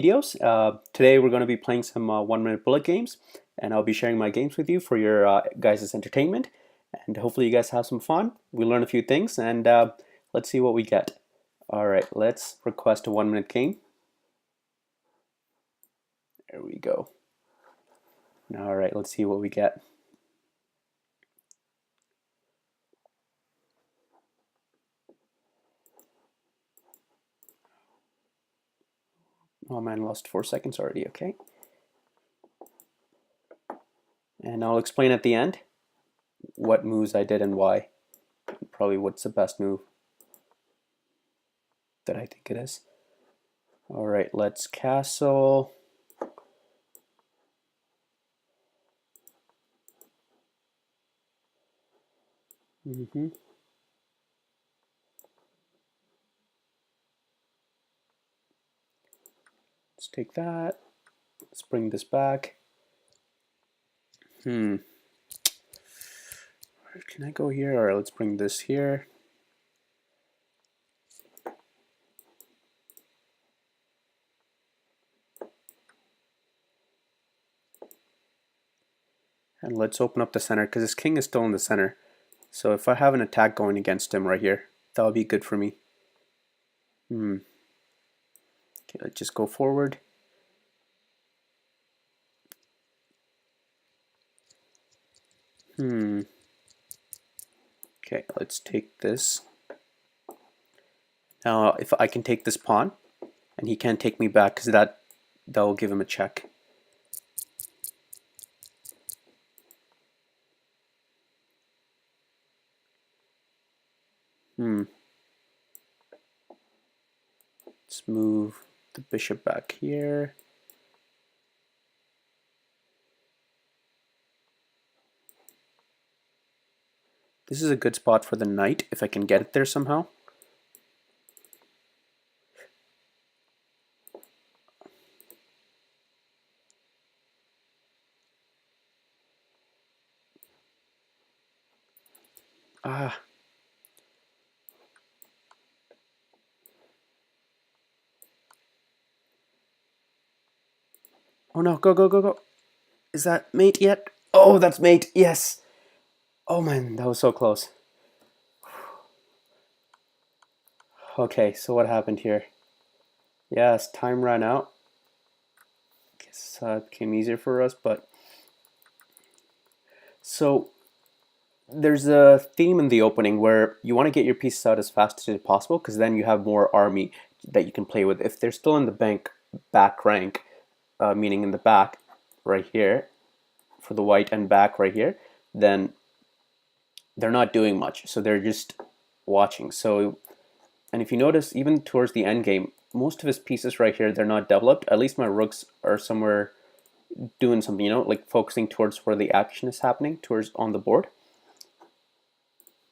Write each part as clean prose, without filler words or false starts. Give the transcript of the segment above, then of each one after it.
videos. Today we're going to be playing some 1 minute bullet games, and I'll be sharing my games with you for your guys' entertainment, and hopefully you guys have some fun. We learn a few things, and let's see what we get. Alright, let's request a 1 minute game. There we go. Alright, let's see what we get. Oh man, lost 4 seconds already, okay. And I'll explain at the end what moves I did and why. Probably what's the best move that I think it is. Alright, let's castle. Let's take that. Let's bring this back. Where can I go here? Alright, let's bring this here. And let's open up the center because this king is still in the center. So if I have an attack going against him right here, that would be good for me. Okay, let's just go forward. Okay, let's take this. Now, if I can take this pawn, and he can't take me back because that will give him a check. Let's move the bishop back here. This is a good spot for the knight if I can get it there somehow. Oh no, go, go, go, go. Is that mate yet? Oh, that's mate, yes. Oh man, that was so close. Okay, so what happened here? Yes, time ran out. Guess it became easier for us, but... So, there's a theme in the opening where you want to get your pieces out as fast as possible because then you have more army that you can play with. If they're still in the back rank, meaning in the back right here, for the white and back right here, then they're not doing much. So they're just watching. So, and if you notice, even towards the end game, most of his pieces right here, they're not developed. At least my rooks are somewhere doing something, you know, like focusing towards where the action is happening, towards on the board.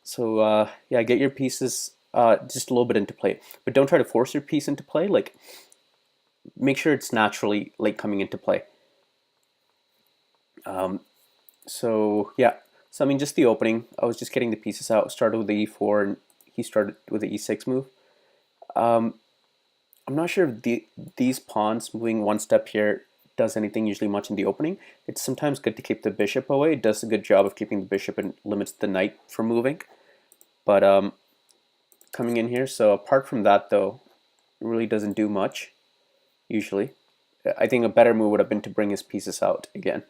So yeah, get your pieces just a little bit into play, but don't try to force your piece into play. Like, make sure it's naturally like coming into play. So yeah, so I mean, just the opening. I was just getting the pieces out. Started with the e4, and he started with the e6 move. I'm not sure if these pawns moving one step here does anything usually much in the opening. It's sometimes good to keep the bishop away. It does a good job of keeping the bishop and limits the knight from moving. But coming in here, so apart from that though, it really doesn't do much, usually. I think a better move would have been to bring his pieces out again.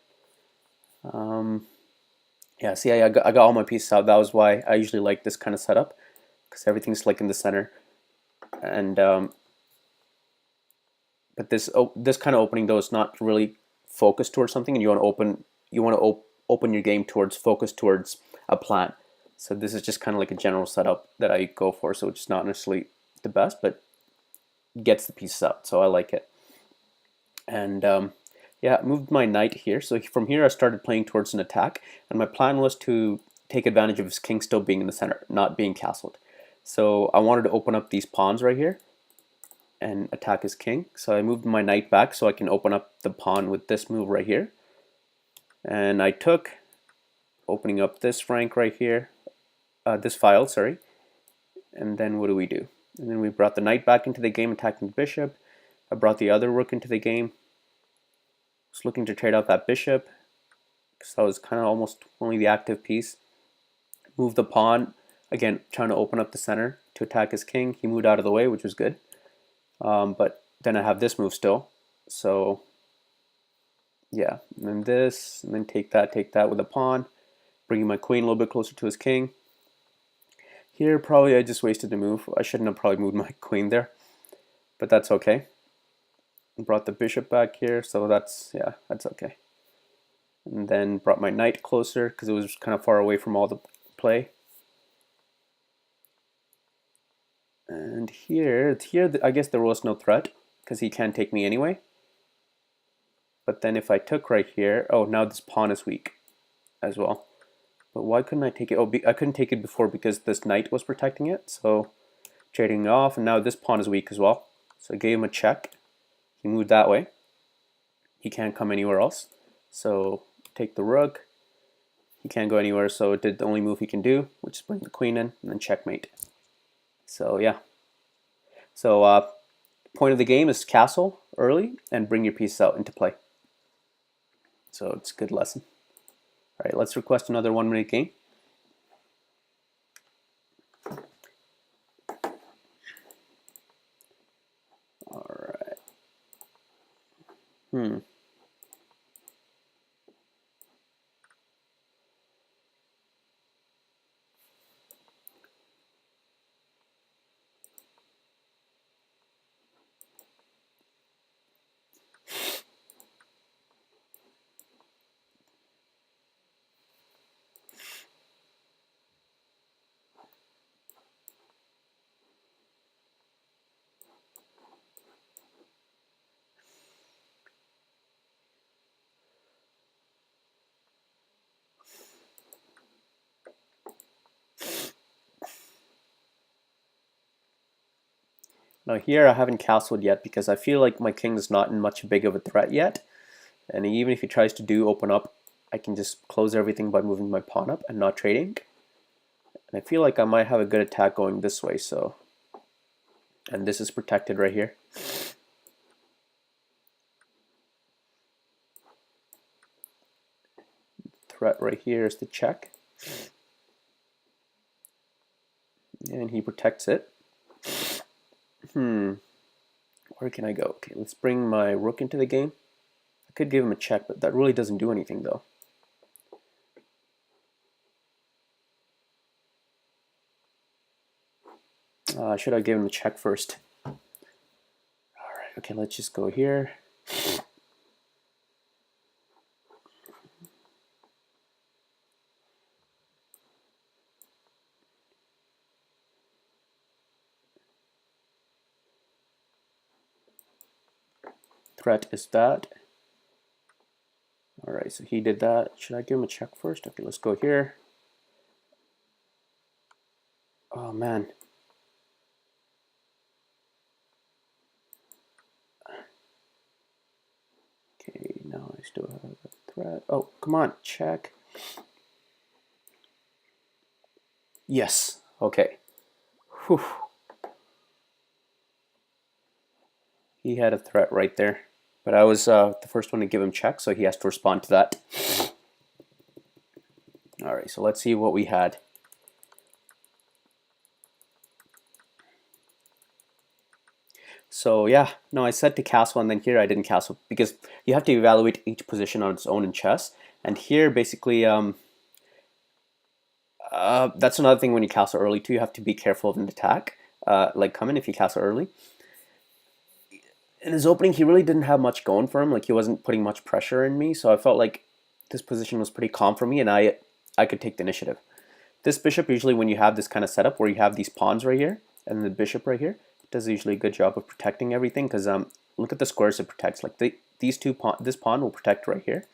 Yeah, see, I got all my pieces out. That was why I usually like this kind of setup, because everything's like in the center. And but this kind of opening though is not really focused towards something, and you want to open your game towards focus towards a plan. So this is just kind of like a general setup that I go for. So it's not necessarily the best, but gets the pieces out. So I like it. And yeah, moved my knight here. So from here I started playing towards an attack, and my plan was to take advantage of his king still being in the center, not being castled. So I wanted to open up these pawns right here and attack his king. So I moved my knight back so I can open up the pawn with this move right here. And I took, opening up this rank right here, this file, sorry. And then what do? And then we brought the knight back into the game, attacking the bishop. I brought the other rook into the game. Was looking to trade out that bishop because that was kind of almost only the active piece. Move the pawn, again trying to open up the center to attack his king. He moved out of the way, which was good. But then I have this move still. So yeah, and then this, and then take that with a pawn, bringing my queen a little bit closer to his king. Here probably I just wasted the move. I shouldn't have probably moved my queen there, but that's okay. Brought the bishop back here, so that's okay. And then brought my knight closer because it was kind of far away from all the play. And here I guess there was no threat because he can't take me anyway. But then if I took right here, oh, now this pawn is weak as well. But why couldn't I take it? Oh, I couldn't take it before because this knight was protecting it. So trading it off, and now this pawn is weak as well. So I gave him a check. He moved that way. He can't come anywhere else. So take the rook. He can't go anywhere, so it did the only move he can do, which is bring the queen in and then checkmate. So yeah. So point of the game is castle early and bring your pieces out into play. So it's a good lesson. All right, let's request another 1 minute game. All right. Now here I haven't castled yet because I feel like my king is not in much big of a threat yet. And even if he tries to open up, I can just close everything by moving my pawn up and not trading. And I feel like I might have a good attack going this way, so. And this is protected right here. Threat right here is the check. And he protects it. Where can I go? Okay, let's bring my rook into the game. I could give him a check, but that really doesn't do anything though. Should I give him a check first? Alright, okay, let's just go here. Threat is that. Alright, so he did that. Should I give him a check first? Okay, let's go here. Oh man. Okay, now I still have a threat. Oh, come on, check. Yes, okay. Whew. He had a threat right there. But I was the first one to give him check, so he has to respond to that. Alright, so let's see what we had. So yeah, no, I said to castle, and then here I didn't castle because you have to evaluate each position on its own in chess. And here, basically, that's another thing when you castle early too. You have to be careful of an attack, like coming if you castle early. In his opening, he really didn't have much going for him. Like he wasn't putting much pressure in me, so I felt like this position was pretty calm for me, and I could take the initiative. This bishop, usually when you have this kind of setup where you have these pawns right here and the bishop right here, does usually a good job of protecting everything because look at the squares it protects. Like these two this pawn will protect right here,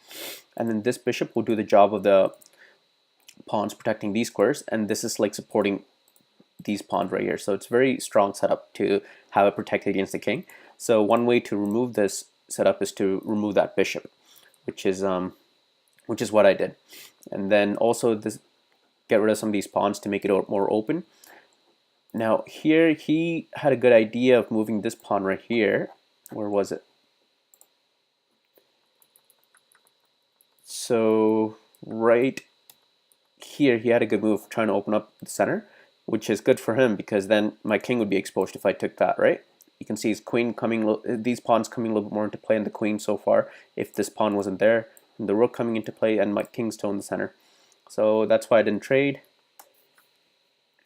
and then this bishop will do the job of the pawns protecting these squares, and this is like supporting these pawns right here. So it's very strong setup to have it protected against the king. So one way to remove this setup is to remove that bishop, which is what I did, and then also this get rid of some of these pawns to make it more open. Now here he had a good idea of moving this pawn right here. Where was it? So right here, he had a good move trying to open up the center, which is good for him because then my king would be exposed if I took that, right? You can see his queen coming, these pawns coming a little bit more into play, and the queen so far, if this pawn wasn't there, and the rook coming into play, and my king's still in the center. So that's why I didn't trade.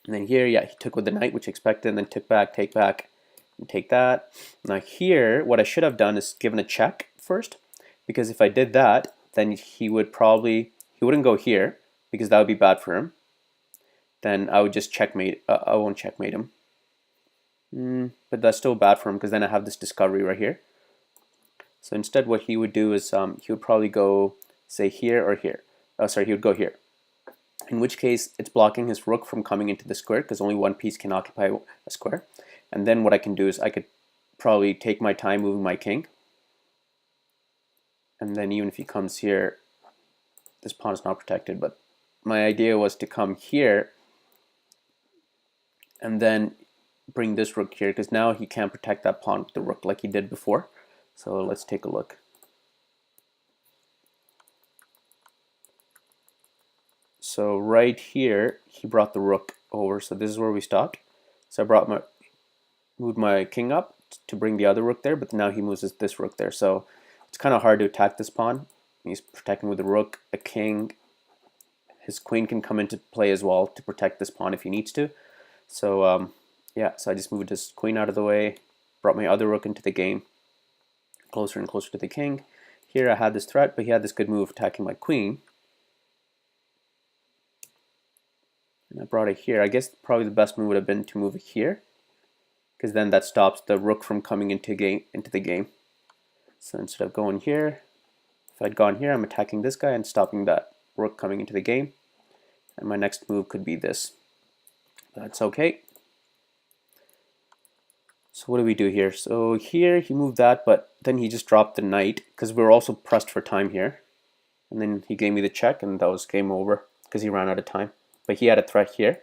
And then here, yeah, he took with the knight, which I expected, and then took back, take back, and take that. Now here, what I should have done is given a check first, because if I did that, then he wouldn't go here, because that would be bad for him. Then I would just checkmate. I won't checkmate him. But that's still bad for him because then I have this discovery right here. So instead what he would do is he would probably go, say, here or here. Oh, sorry, he would go here. In which case it's blocking his rook from coming into the square because only one piece can occupy a square. And then what I can do is I could probably take my time moving my king. And then even if he comes here, this pawn is not protected. But my idea was to come here and then bring this rook here because now he can't protect that pawn with the rook like he did before. So let's take a look. So right here he brought the rook over, so this is where we stopped. So I moved my king up to bring the other rook there, but now he moves this rook there, so it's kind of hard to attack this pawn. He's protecting with the rook, a king. His queen can come into play as well to protect this pawn if he needs to. So yeah, so I just moved his queen out of the way, brought my other rook into the game, closer and closer to the king. Here I had this threat, but he had this good move attacking my queen. And I brought it here. I guess probably the best move would have been to move it here, because then that stops the rook from coming into the game. So instead of going here, if I'd gone here, I'm attacking this guy and stopping that rook coming into the game. And my next move could be this. That's okay. So what do we do here? So here he moved that, but then he just dropped the knight because we were also pressed for time here. And then he gave me the check, and that was game over because he ran out of time. But he had a threat here,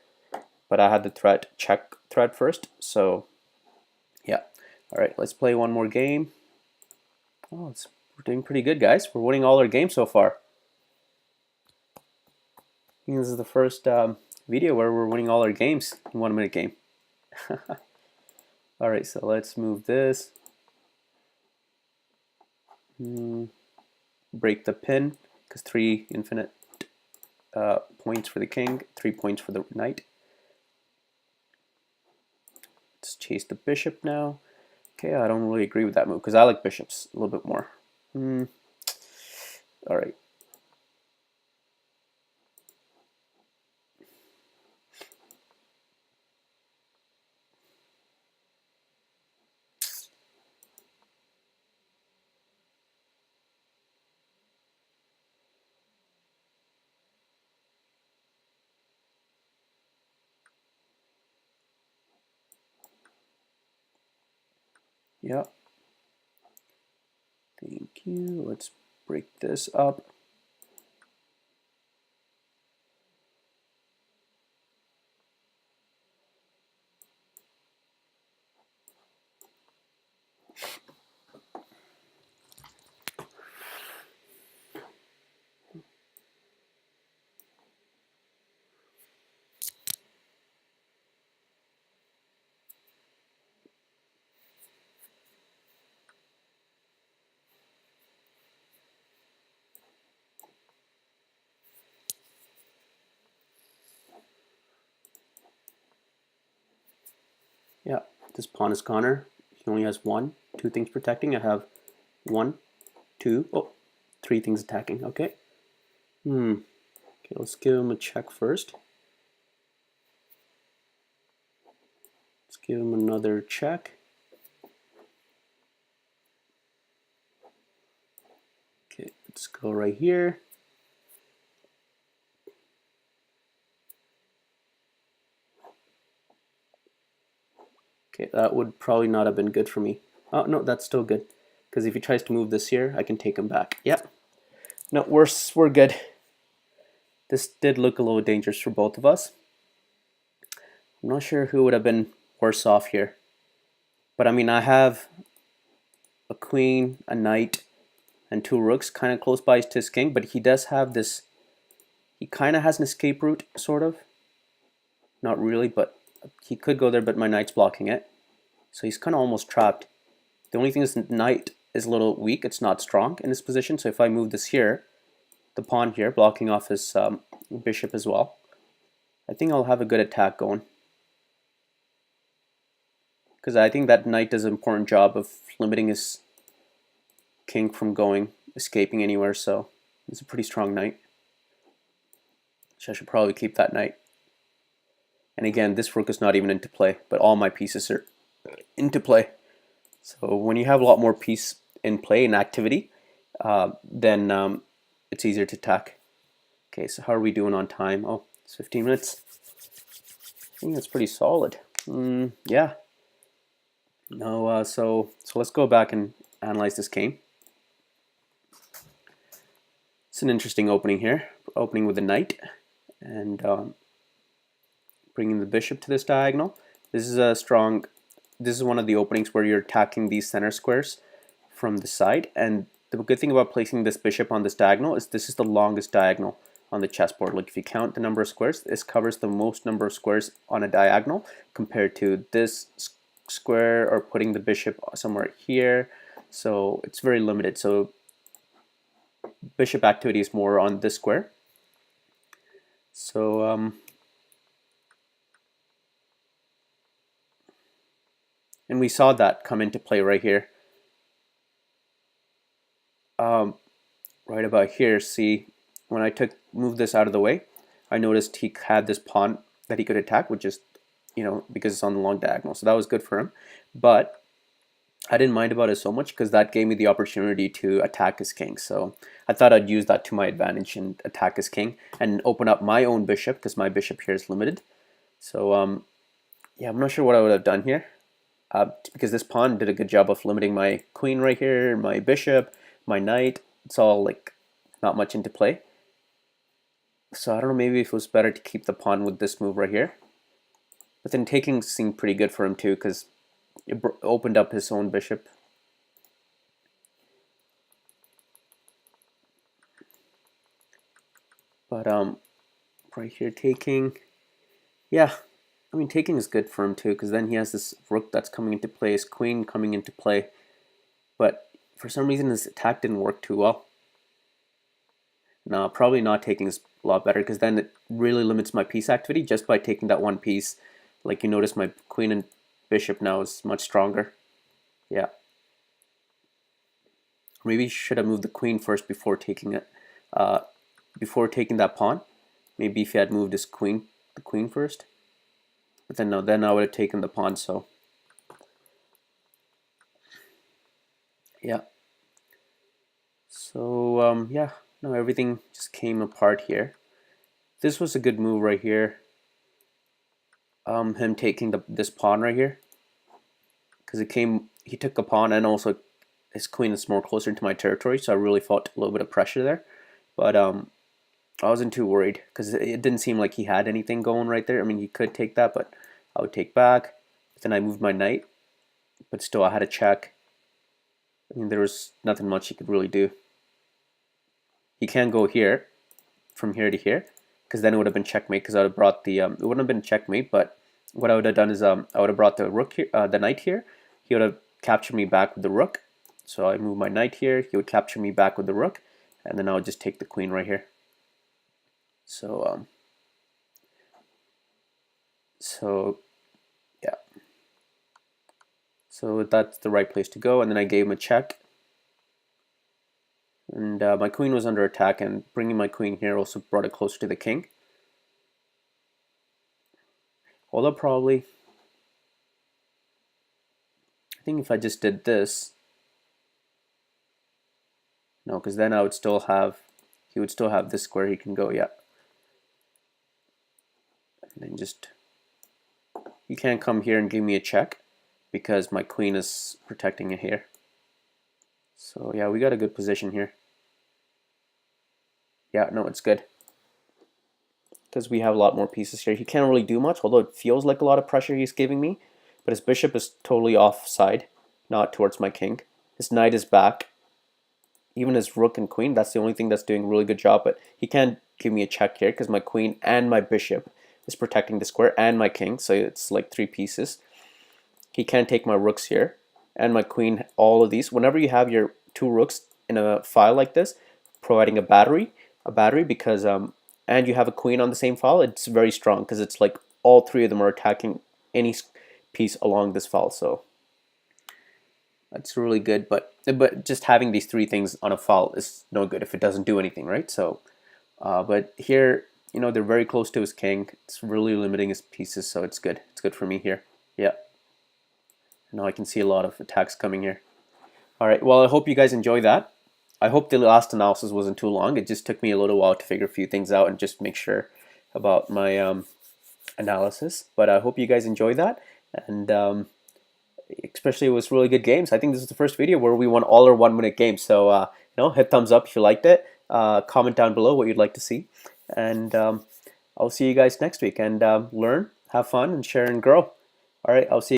but I had the check threat first. So yeah. All right, let's play one more game. Oh, we're doing pretty good, guys. We're winning all our games so far. I think this is the first video where we're winning all our games in 1 minute game. All right, so let's move this. Break the pin, because 3 infinite points for the king, 3 points for the knight. Let's chase the bishop now. Okay, I don't really agree with that move, because I like bishops a little bit more. All right. Yeah. Thank you. Let's break this up. Yeah, this pawn is Connor. He only has 2 things protecting. I have 1, 2, 3 things attacking. Okay. Okay, let's give him a check first. Let's give him another check. Okay, let's go right here. Okay, that would probably not have been good for me. Oh, no, that's still good. Because if he tries to move this here, I can take him back. Yep. No, we're good. This did look a little dangerous for both of us. I'm not sure who would have been worse off here. But I mean, I have a queen, a knight, and 2 rooks kind of close by to his king, but he does have this, he kind of has an escape route, sort of. Not really, but he could go there, but my knight's blocking it. So he's kind of almost trapped. The only thing is the knight is a little weak. It's not strong in this position. So if I move this here, the pawn here, blocking off his bishop as well, I think I'll have a good attack going. Because I think that knight does an important job of limiting his king from escaping anywhere. So it's a pretty strong knight. So I should probably keep that knight. And again, this rook is not even into play, but all my pieces are into play. So when you have a lot more piece in play and activity, then it's easier to attack. Okay, so how are we doing on time? Oh, it's 15 minutes. I think that's pretty solid. Yeah. No, so let's go back and analyze this game. It's an interesting opening here. Opening with the knight and bringing the bishop to this diagonal. This is a strong. This is one of the openings where you're attacking these center squares from the side. And the good thing about placing this bishop on this diagonal is this is the longest diagonal on the chessboard. Like if you count the number of squares, this covers the most number of squares on a diagonal compared to this square or putting the bishop somewhere here. So it's very limited. So bishop activity is more on this square. So and we saw that come into play right here. Right about here, see, when I moved this out of the way, I noticed he had this pawn that he could attack, which is, because it's on the long diagonal. So that was good for him. But I didn't mind about it so much because that gave me the opportunity to attack his king. So I thought I'd use that to my advantage and attack his king and open up my own bishop because my bishop here is limited. So yeah, I'm not sure what I would have done here because this pawn did a good job of limiting my queen right here, my bishop, my knight. It's all like not much into play. So I don't know, maybe if it was better to keep the pawn with this move right here. But then taking seemed pretty good for him too because it opened up his own bishop. But right here taking, yeah, I mean taking is good for him too because then he has this rook that's coming into play, his queen coming into play. But for some reason his attack didn't work too well. No, probably not taking is a lot better because then it really limits my piece activity just by taking that one piece. Like you notice my queen and bishop now is much stronger. Yeah. Maybe should have moved the queen first before taking it. Before taking that pawn. Maybe if he had moved his queen, the queen first. But then no, then I would have taken the pawn. So yeah. So yeah, no, everything just came apart here. This was a good move right here. Him taking this pawn right here, because he took a pawn and also his queen is more closer to my territory, so I really felt a little bit of pressure there. But I wasn't too worried because it didn't seem like he had anything going right there. I mean, he could take that, but I would take back. But then I moved my knight, but still I had a check. I mean, there was nothing much he could really do. He can go here, from here to here, because then it would have been checkmate. Because I would have brought the it wouldn't have been checkmate, but what I would have done is I would have brought the rook here, the knight here. He would have captured me back with the rook. So I move my knight here. He would capture me back with the rook, and then I would just take the queen right here. So yeah. So that's the right place to go, and then I gave him a check. And my queen was under attack, and bringing my queen here also brought it closer to the king. Although probably, I think if I just did this, no, because then I would still have, he would still have this square he can go, yeah. And then just, you can't come here and give me a check because my queen is protecting it here. So yeah, we got a good position here. Yeah, no, it's good. Because we have a lot more pieces here. He can't really do much, although it feels like a lot of pressure he's giving me. But his bishop is totally offside, not towards my king. His knight is back. Even his rook and queen, that's the only thing that's doing a really good job, but he can't give me a check here because my queen and my bishop is protecting the square, and my king, so it's like 3 pieces. He can't take my rooks here, and my queen, all of these. Whenever you have your 2 rooks in a file like this, providing a battery because and you have a queen on the same file, it's very strong because it's like all 3 of them are attacking any piece along this file, so that's really good. But just having these 3 things on a file is no good if it doesn't do anything, right? So but here, you know, they're very close to his king. It's really limiting his pieces, so it's good. It's good for me here. Yeah. Now I can see a lot of attacks coming here. All right, well, I hope you guys enjoy that. I hope the last analysis wasn't too long. It just took me a little while to figure a few things out and just make sure about my analysis. But I hope you guys enjoy that. And especially it was really good games. I think this is the first video where we won all our 1-minute games. So, you know, hit thumbs up if you liked it. Comment down below what you'd like to see. And I'll see you guys next week. And learn, have fun, and share and grow. All right, I'll see you.